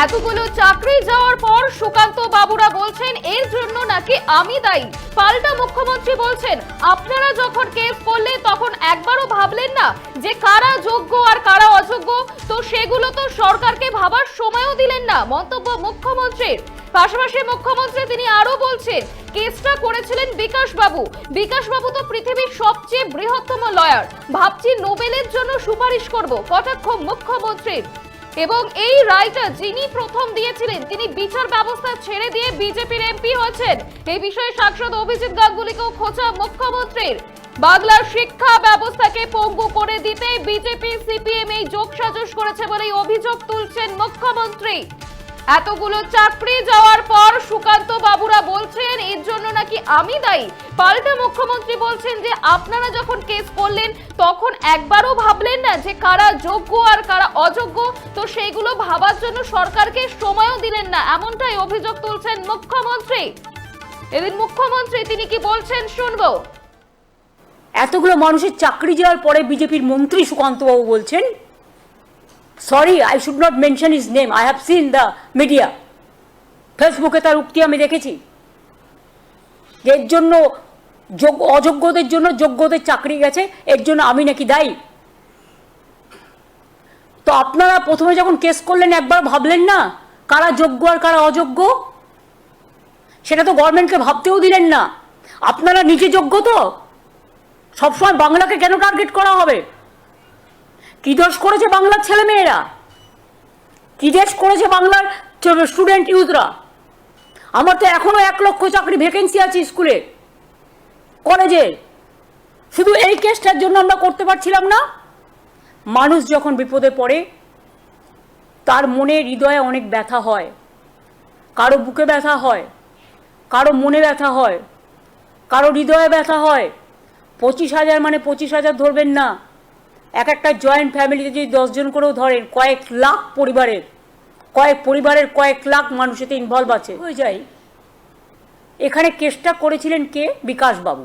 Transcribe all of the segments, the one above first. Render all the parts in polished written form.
এতগুলো চাকরি যাওয়ার পর সুকান্ত বাবুরা বলছেন এর জন্য নাকি আমি দায়ী। পাল্টা মুখ্যমন্ত্রী বলছেন আপনারা যখন কেস করলেন তখন একবারও ভাবলেন না যে কারা যোগ্য আর কারা অযোগ্য, তো সেগুলো তো সরকারকে ভাবার সময়ও দিলেন না। মন্তব্য মুখ্যমন্ত্রীর। পাশাপাশি মুখ্যমন্ত্রী তিনি আরো বলছেন কেসটা করেছিলেন বিকাশ বাবু। বিকাশ বাবু তো পৃথিবীর সবচেয়ে বৃহত্তম লয়ার, ভাবছি নোবেলের জন্য সুপারিশ করব, কটাক্ষ মুখ্যমন্ত্রীর। এবং এই রায়টা যিনি প্রথম দিয়েছিলেন তিনি বিচার ব্যবস্থা ছেড়ে দিয়ে বিজেপির এমপি হয়েছেন। এই বিষয়ে সাংসদ অভিজিৎ গাঙ্গুলিকেও খোঁচা মুখ্যমন্ত্রীর। বাংলার শিক্ষা ব্যবস্থাকে পঙ্গু করে দিতে বিজেপি সিপিএম এই যোগসাজশ করেছে বলেই অভিযোগ তুলছেন মুখ্যমন্ত্রী। এতগুলো চাকরি যাওয়ার পর সুকান্ত বাবুরা বলছেন এর জন্য নাকি আমি দায়ী। পাল্টা মুখ্যমন্ত্রী বলছেন যে আপনারা যখন কেস করলেন তখন একবারও ভাবলেন না যে কারা যোগ্য আর কারা অযোগ্য, তো সেইগুলো ভাবার জন্য সরকারকে সময়ও দিলেন না, এমনটাই অভিযোগ তুলছেন মুখ্যমন্ত্রী। এদিন মুখ্যমন্ত্রী তিনি কি বলছেন শুনবো। এতগুলো মানুষের চাকরি যাওয়ার পরে বিজেপির মন্ত্রী সুকান্ত বাবু বলছেন, sorry I should not mention his name, I have seen the media, ফেসবুকে তার উক্তি আমি দেখেছি, এর জন্য অযোগ্যদের জন্য যোগ্যদের চাকরি গেছে, এর জন্য আমি নাকি দায়ী। তো আপনারা প্রথমে যখন কেস করলেন একবার ভাবলেন না কারা যোগ্য আর কারা অযোগ্য? সেটা তো গভর্নমেন্টকে ভাবতেও দিলেন না। আপনারা নিজে যোগ্য তো? সবসময় বাংলাকে কেন টার্গেট করা হবে? কি দোষ করেছে বাংলার ছেলেমেয়েরা? কি দেশ করেছে বাংলার স্টুডেন্ট ইউথরা? আমার তো এখনো 1 লক্ষ চাকরি ভ্যাকেন্সি আছে স্কুলে, কলেজে। শুধু এই কেসটার জন্য আমরা করতে পারছিলাম না? মানুষ যখন বিপদে পড়ে তার মনে হৃদয়ে অনেক ব্যথা হয়, কারো বুকে ব্যথা হয়, কারো মনে ব্যথা হয়, কারো হৃদয়ে ব্যথা হয়। 25,000 মানে 25,000 ধরবেন না, একটা জয়েন্ট ফ্যামিলিতে যদি 10 জন করেও ধরেন কয়েক লাখ পরিবারের কয়েক লাখ মানুষ এতে ইনভলভ আছে হয়ে যায়। এখানে কেসটা করেছিলেন কে? বিকাশ বাবু।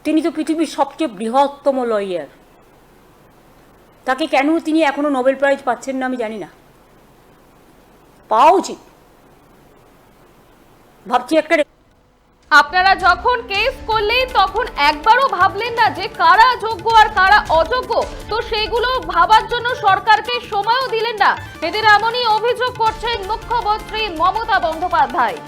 তিনি তো পৃথিবীর সবচেয়ে বৃহত্তম লয়ার। তাকে কেন তিনি এখনো নোবেল প্রাইজ পাচ্ছেন না আমি জানি না। পাওয়া উচিত। ভাবছি একটা আপনারা যখন কেস করলেন তখন একবারও ভাবলেন না যে কারা যোগ্য আর কারা অযোগ্য, তো সেইগুলো ভাবার জন্য সরকারকে সময়ও দিলেন না। এদের এমনই অভিযোগ করছেন মুখ্যমন্ত্রী মমতা বন্দ্যোপাধ্যায়।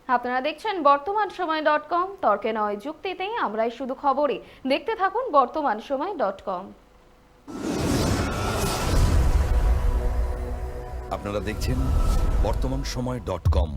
আপনারা দেখছেন বর্তমানসময়.com, তর্কে নয় যুক্তিতেই আমরাই শুধু খবরে। দেখতে থাকুন বর্তমানসময়.com। আপনারা দেখছেন বর্তমানসময়.com।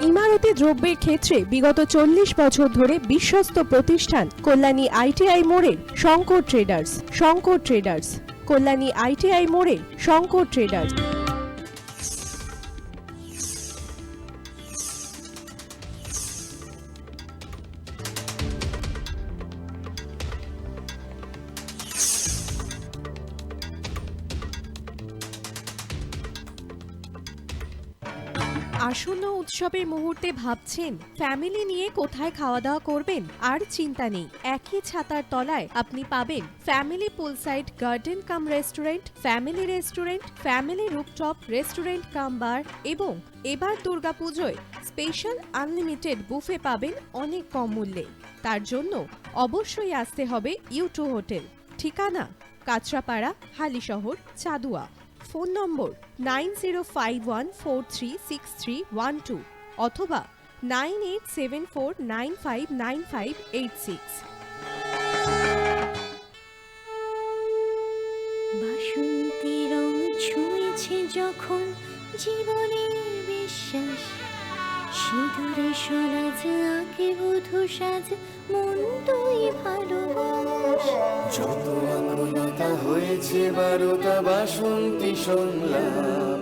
ইমারতি দ্রব্যের ক্ষেত্রে বিগত 40 বছর ধরে বিশ্বস্ত প্রতিষ্ঠান কল্যাণী ITI মোড়ের শঙ্কর ট্রেডার্স, কল্যাণী ITI মোড়ের শঙ্কর ট্রেডার্স। আসন্ন উৎসবের মুহূর্তে ভাবছেন ফ্যামিলি নিয়ে কোথায় খাওয়া দাওয়া করবেন? আর চিন্তা নেই, একই ছাতার তলায় আপনি পাবেন family poolside garden cum restaurant, family rooftop restaurant cum bar, এবং এবার দুর্গাপুজোয় স্পেশাল আনলিমিটেড বুফে পাবেন অনেক কম মূল্যে। তার জন্য অবশ্যই আসতে হবে U2 হোটেল। ঠিকানা কাঁচরাপাড়া, হালিশহর, চাদুয়া। ফোন নম্বর 9051436312 অথবা 9874959586। বাসন্তী রং ছুঁয়েছে যখন জীবনের বিশ্বাস, সিঁদুরে সরাজ আঁকে বধূ সাজ, মন তুই ভালোবাস। যত আকুলতা হয়েছে বারোটা বাসন্তী সংলাপ,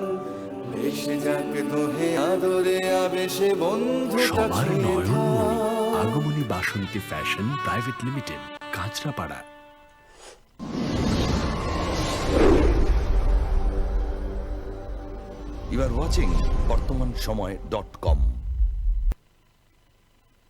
ভেসে যাক দোহে আদরে আবেশে বন্ধুতা সবার ছুঁয়ে নয়নমণি থাক। Agamani Basanti fashion private limited, Kanchrapara. You are watching বর্তমান সময়.com